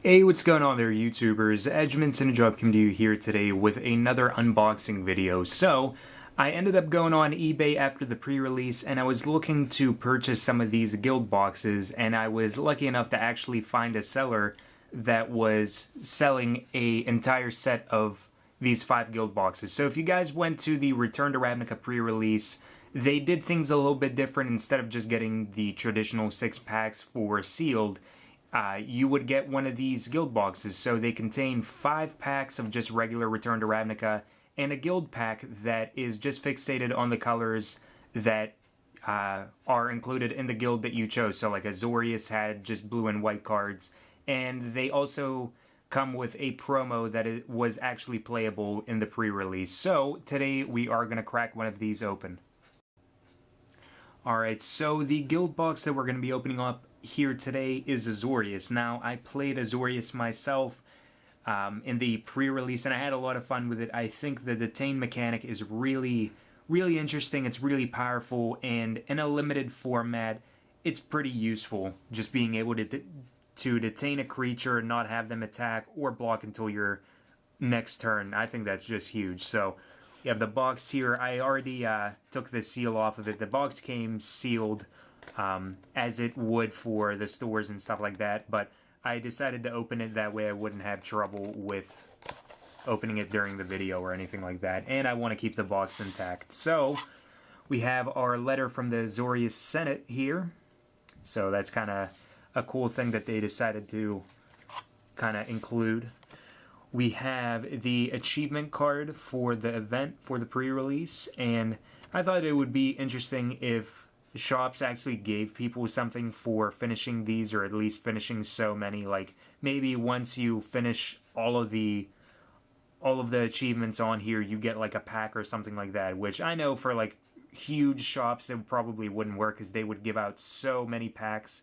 Hey, what's going on there, YouTubers? Edgeman Cinejob coming to you here today with another unboxing video. So, I ended up going on eBay after the pre-release, and I was looking to purchase some of these guild boxes, and I was lucky enough to actually find a seller that was selling an entire set of these 5 guild boxes. So if you guys went to the Return to Ravnica pre-release, they did things a little bit different. Instead of just getting the traditional 6 packs for sealed, you would get one of these guild boxes. So they contain 5 packs of just regular Return to Ravnica and a guild pack that is just fixated on the colors that are included in the guild that you chose. So like Azorius had just blue and white cards, and they also come with a promo that it was actually playable in the pre-release. So today we are going to crack one of these open. Alright, so the guild box that we're going to be opening up here today is Azorius. Now, I played Azorius myself in the pre-release, and I had a lot of fun with it. I think the detain mechanic is really interesting. It's really powerful, and in a limited format, it's pretty useful. Just being able to detain a creature, not have them attack or block until your next turn. I think that's just huge. So you have the box here. I already took the seal off of it. The box came sealed as it would for the stores and stuff like that, but I decided to open it that way I wouldn't have trouble with opening it during the video or anything like that, and I want to keep the box intact. So we have our letter from the Azorius Senate here, so that's kind of a cool thing that they decided to kind of include. We have the achievement card for the event for the pre-release, and I thought it would be interesting if shops actually gave people something for finishing these, or at least finishing so many. Like maybe once you finish all of the achievements on here, you get like a pack or something like that, which I know for like huge shops it probably wouldn't work, because they would give out so many packs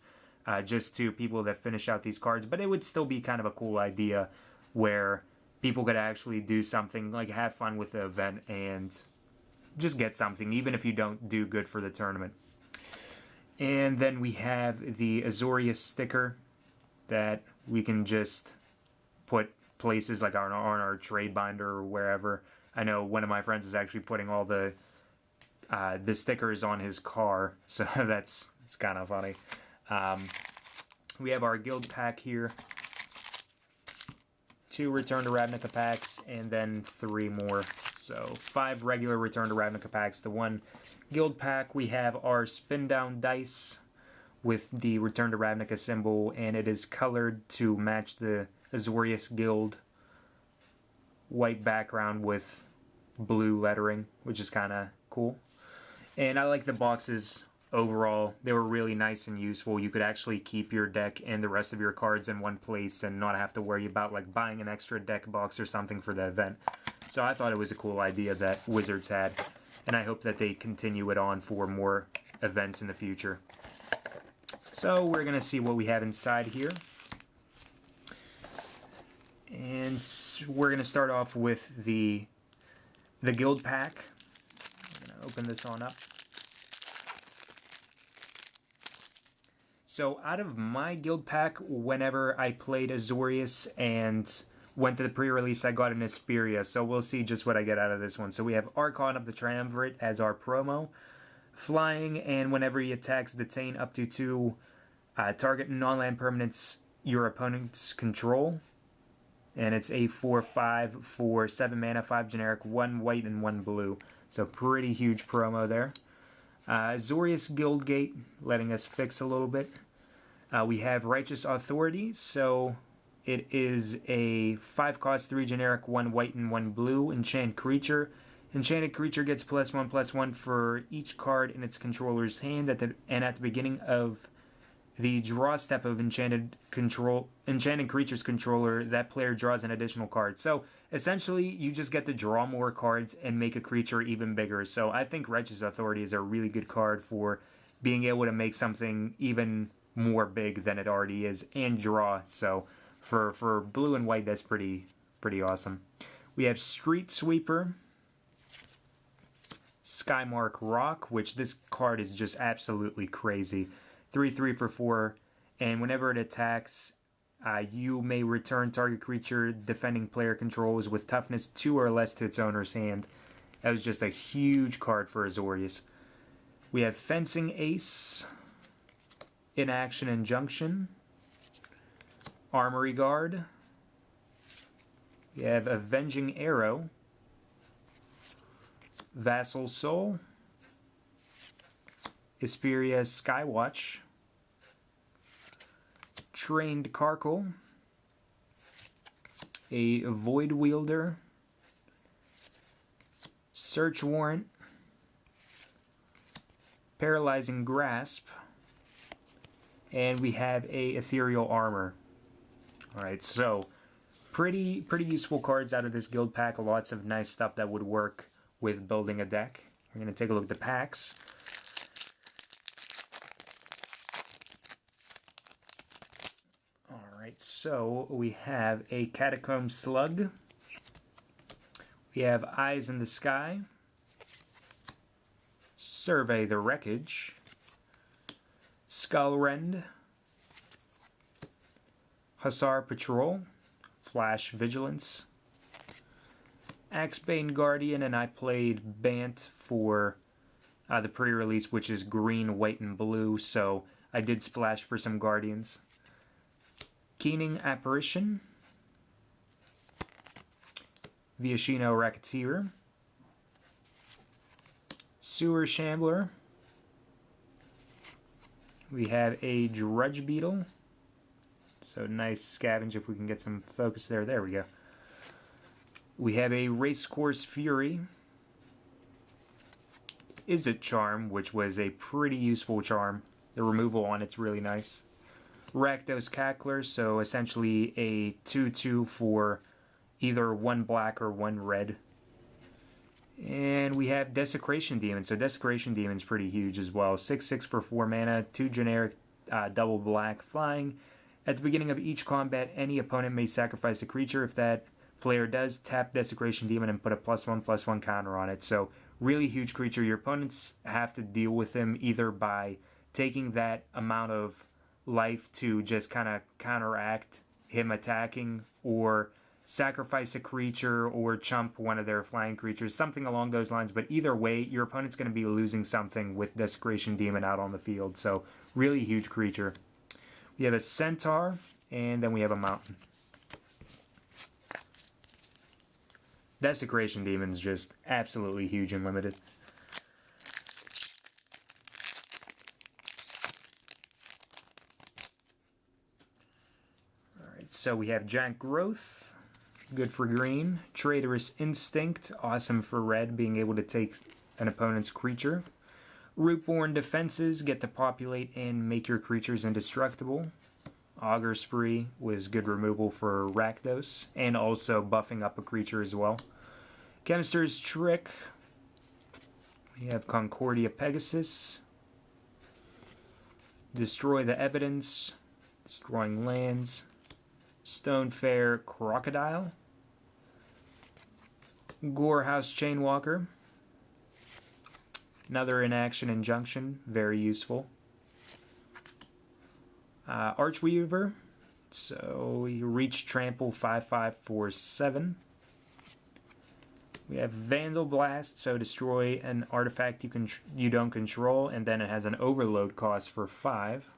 just to people that finish out these cards. But it would still be kind of a cool idea where people could actually do something, like have fun with the event and just get something, even if you don't do good for the tournament. And then we have the Azorius sticker that we can just put places like on our trade binder or wherever. I know one of my friends is actually putting all the stickers on his car, so it's kind of funny. We have our guild pack here. 2 Return to Ravnica packs, and then 3 more. So 5 regular Return to Ravnica packs. The 1 guild pack, we have our spin down dice with the Return to Ravnica symbol, and it is colored to match the Azorius guild. White background with blue lettering, which is kind of cool. And I like the boxes overall. They were really nice and useful. You could actually keep your deck and the rest of your cards in one place and not have to worry about like buying an extra deck box or something for the event. So I thought it was a cool idea that Wizards had, and I hope that they continue it on for more events in the future. So we're going to see what we have inside here. And we're going to start off with the guild pack. I'm going to open this on up. So out of my guild pack, whenever I played Azorius and went to the pre-release, I got an Asperia, so we'll see just what I get out of this one. So we have Archon of the Triumvirate as our promo. Flying, and whenever he attacks, detain up to 2 target non-land permanents your opponents control. And it's a 4/5 for 7 mana, 5 generic, 1 white and 1 blue. So pretty huge promo there. Azorius Guildgate, letting us fix a little bit. We have Righteous Authority, so it is a 5-cost, 3 generic, 1 white and 1 blue enchant creature. Enchanted creature gets +1/+1 for each card in its controller's hand, and at the beginning of the draw step of enchanted creature's controller, that player draws an additional card. So essentially, you just get to draw more cards and make a creature even bigger. So I think Righteous Authority is a really good card for being able to make something even more big than it already is and draw. So for blue and white, that's pretty awesome. We have Street Sweeper, Skymark Rock, which this card is just absolutely crazy. 3/3 for 4, and whenever it attacks, You may return target creature defending player controls with toughness 2 or less to its owner's hand. That was just a huge card for Azorius. We have Fencing Ace, Inaction Injunction, Armory Guard. We have Avenging Arrow, Vassal Soul, Isperia Skywatch, Trained Carkle, a Void Wielder, Search Warrant, Paralyzing Grasp, and we have a Ethereal Armor. Alright, so pretty useful cards out of this guild pack. Lots of nice stuff that would work with building a deck. We're going to take a look at the packs. Alright, so we have a Catacomb Slug. We have Eyes in the Sky. Survey the Wreckage. Skullrend. Hussar Patrol. Flash Vigilance. Axebane Guardian, and I played Bant for the pre-release, which is green, white, and blue, so I did splash for some Guardians. Keening Apparition, Viashino Racketeer, Sewer Shambler, we have a Drudge Beetle, so nice scavenge if we can get some focus there. There we go. We have a Racecourse Fury, Izzet Charm, which was a pretty useful charm. The removal on it's really nice. Rakdos Cackler, so essentially a 2/2 for either 1 black or 1 red. And we have Desecration Demon, so Desecration Demon's pretty huge as well. 6/6 for 4 mana, 2 generic double black flying. At the beginning of each combat, any opponent may sacrifice a creature. If that player does, tap Desecration Demon and put a +1/+1 counter on it. So really huge creature. Your opponents have to deal with him either by taking that amount of life to just kind of counteract him attacking, or sacrifice a creature or chump one of their flying creatures, something along those lines. But either way, your opponent's going to be losing something with Desecration Demon out on the field. So really huge creature. We have a Centaur, and then we have a Mountain. Desecration Demon's just absolutely huge and limited. Alright, so we have Giant Growth, good for green. Traitorous Instinct, awesome for red, being able to take an opponent's creature. Rootborn Defenses, get to populate and make your creatures indestructible. Augur Spree was good removal for Rakdos, and also buffing up a creature as well. Chemist's Trick, we have Concordia Pegasus. Destroy the Evidence, destroying lands. Stonefair Crocodile. Gorehouse Chainwalker. Another Inaction Injunction, very useful. Archweaver, so you reach Trample 5/5 for 7. We have Vandal Blast, so destroy an artifact you don't control, and then it has an overload cost for 5.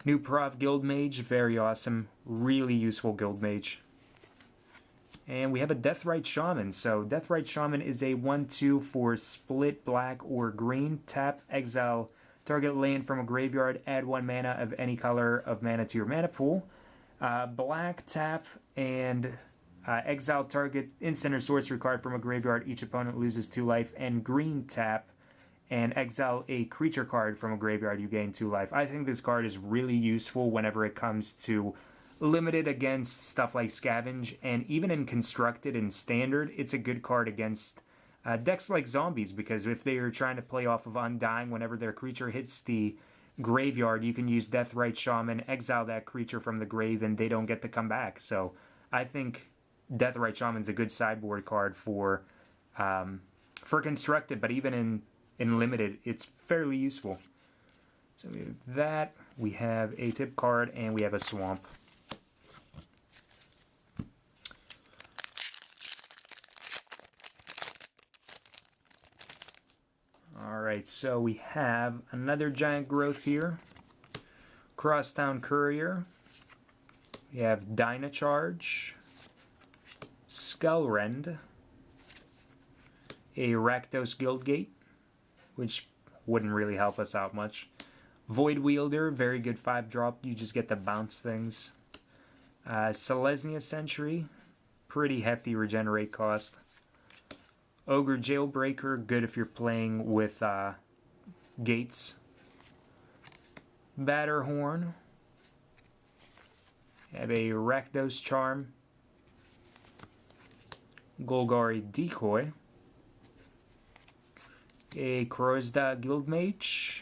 New Prof Guildmage, very awesome, really useful Guildmage. And we have a Deathrite Shaman, so Deathrite Shaman is a 1/2 for split black or green. Tap, exile target land from a graveyard, add 1 mana of any color of mana to your mana pool. Black, tap, and exile target instant or sorcery card from a graveyard. Each opponent loses 2 life. And green, tap, and exile a creature card from a graveyard. You gain 2 life. I think this card is really useful whenever it comes to limited against stuff like Scavenge, and even in Constructed and Standard, it's a good card against decks like Zombies, because if they are trying to play off of Undying, whenever their creature hits the graveyard, you can use Deathrite Shaman, exile that creature from the grave, and they don't get to come back. So I think Deathrite Shaman's a good sideboard card for Constructed, but even in Limited, it's fairly useful. So we have that, we have a tip card, and we have a Swamp. Alright, so we have another giant growth here. Crosstown Courier. We have Dynacharge. Skullrend. A Rakdos Guildgate, which wouldn't really help us out much. Void Wielder, very good 5-drop. You just get to bounce things. Selesnya Sentry, pretty hefty regenerate cost. Ogre Jailbreaker, good if you're playing with gates. Batterhorn. Have a Rakdos Charm. Golgari Decoy. A Krozda Guildmage.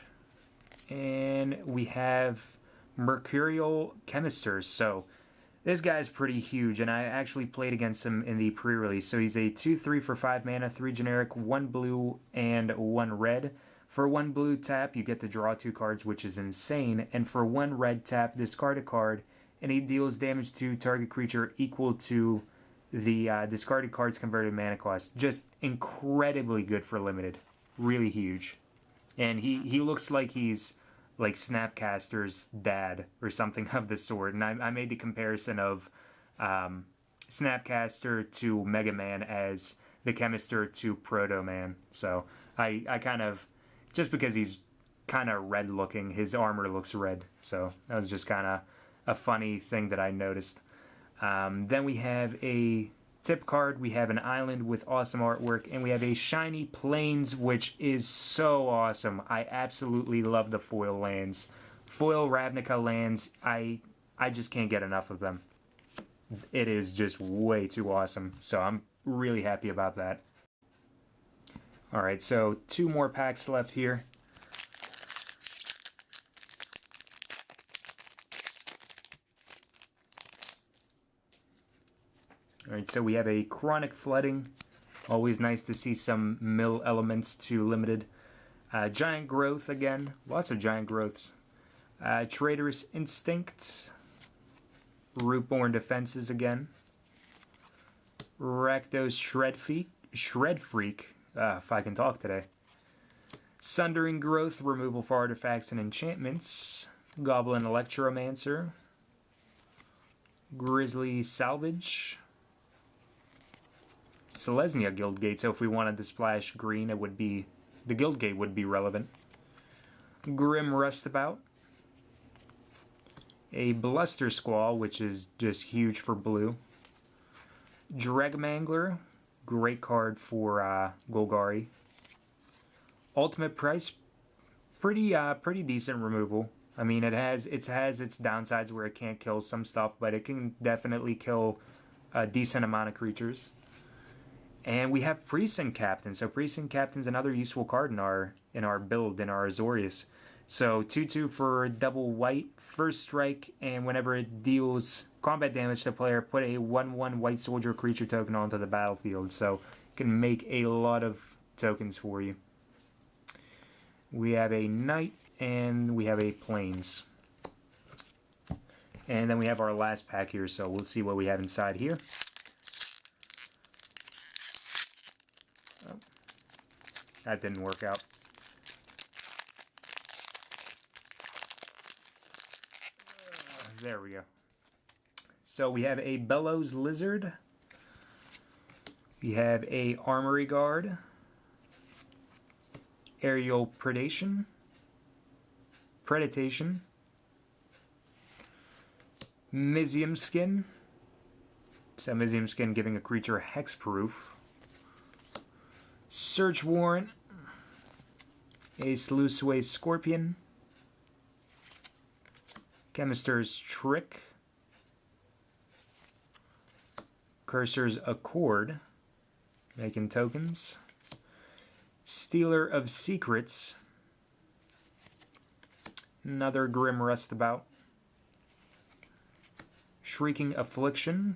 And we have Mercurial Chemisters. So this guy's pretty huge, and I actually played against him in the pre-release. So he's a 2/3 for 5 mana, 3 generic, 1 blue, and 1 red. For 1 blue tap, you get to draw 2 cards, which is insane. And for 1 red tap, discard a card, and he deals damage to target creature equal to the discarded card's converted mana cost. Just incredibly good for limited. Really huge. And he looks like he's like Snapcaster's dad or something of the sort. And I made the comparison of Snapcaster to Mega Man as the Chemister to Proto Man. So I kind of, just because he's kind of red looking, his armor looks red. So that was just kind of a funny thing that I noticed. Then we have a tip card, we have an island with awesome artwork, and we have a shiny plains, which is so awesome. I absolutely love the foil lands. Foil Ravnica lands, I just can't get enough of them. It is just way too awesome, so I'm really happy about that. Alright, so 2 more packs left here. Alright, so we have a Chronic Flooding. Always nice to see some mill elements to limited. Giant Growth again. Lots of Giant Growths. Traitorous Instinct. Rootborn Defenses again. Rakdos Shred Freak. If I can talk today. Sundering Growth. Removal for artifacts and enchantments. Goblin Electromancer. Grizzly Salvage. Selesnya Guildgate, so if we wanted to splash green, it would be, the Guildgate would be relevant. Grim Rustabout. A Bluster Squall, which is just huge for blue. Dregmangler, great card for Golgari. Ultimate Price, pretty decent removal. I mean, it has its downsides where it can't kill some stuff, but it can definitely kill a decent amount of creatures. And we have Precinct Captain. So Precinct Captain's another useful card in our build, in our Azorius. So 2/2 for double white, first strike, and whenever it deals combat damage to the player, put a 1/1 white soldier creature token onto the battlefield. So it can make a lot of tokens for you. We have a Knight, and we have a Plains. And then we have our last pack here, so we'll see what we have inside here. That didn't work out. There we go. So we have a Bellows Lizard. We have a Armory Guard. Aerial Predation. Mizium Skin. So Mizium Skin giving a creature hexproof. Search Warrant. A Sluiceway Scorpion. Chemister's Trick. Cursor's Accord. Making tokens. Stealer of Secrets. Another Grim Rustabout. Shrieking Affliction.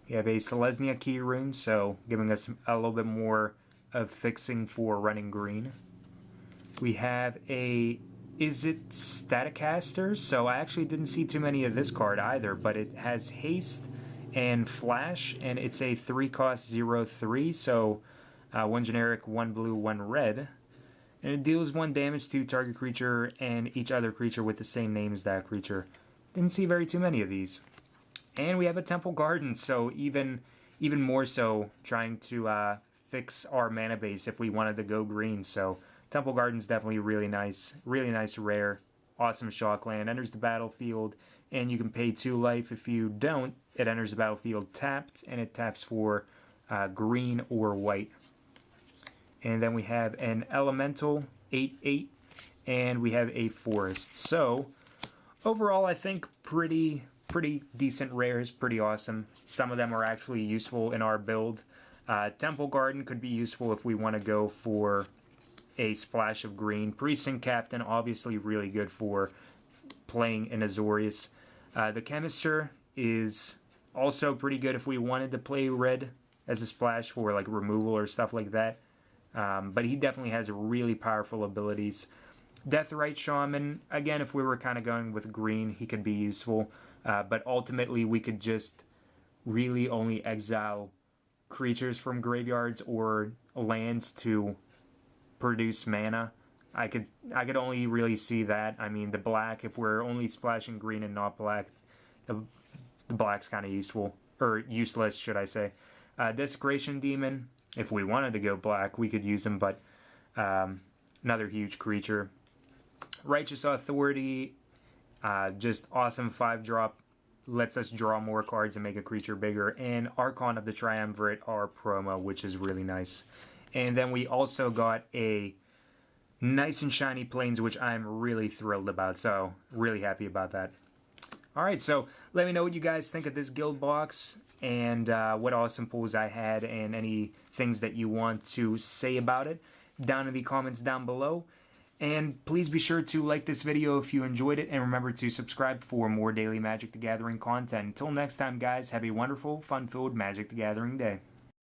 We have a Selesnya Key Rune, so giving us a little bit more of fixing for running green. We have a Is It Staticaster? So I actually didn't see too many of this card either, but it has haste and flash, and it's a 3-cost 0/3, so 1 generic, 1 blue, 1 red. And it deals 1 damage to target creature and each other creature with the same name as that creature. Didn't see very too many of these. And we have a Temple Garden, so even more so trying to fix our mana base if we wanted to go green. So Temple Garden's definitely really nice rare, awesome shockland. Enters the battlefield, and you can pay 2 life. If you don't, it enters the battlefield tapped, and it taps for green or white. And then we have an Elemental, 8/8, and we have a Forest. So overall, I think pretty decent rares, pretty awesome. Some of them are actually useful in our build. Temple Garden could be useful if we want to go for a splash of green. Precinct Captain, obviously really good for playing an Azorius. The Chemister is also pretty good if we wanted to play red as a splash for like removal or stuff like that. But he definitely has really powerful abilities. Deathrite Shaman, again, if we were kind of going with green, he could be useful. But ultimately, we could just really only exile creatures from graveyards or lands to produce mana. I could only really see that. I mean, the black, if we're only splashing green and not black, the black's kind of useful. Or useless, should I say. Desecration Demon, if we wanted to go black, we could use him, but another huge creature. Righteous Authority, just awesome 5-drop, lets us draw more cards and make a creature bigger. And Archon of the Triumvirate, our promo, which is really nice. And then we also got a nice and shiny Plains, which I'm really thrilled about, so really happy about that. Alright, so let me know what you guys think of this guild box, and what awesome pulls I had, and any things that you want to say about it down in the comments down below. And please be sure to like this video if you enjoyed it, and remember to subscribe for more daily Magic the Gathering content. Until next time, guys, have a wonderful, fun-filled Magic the Gathering day.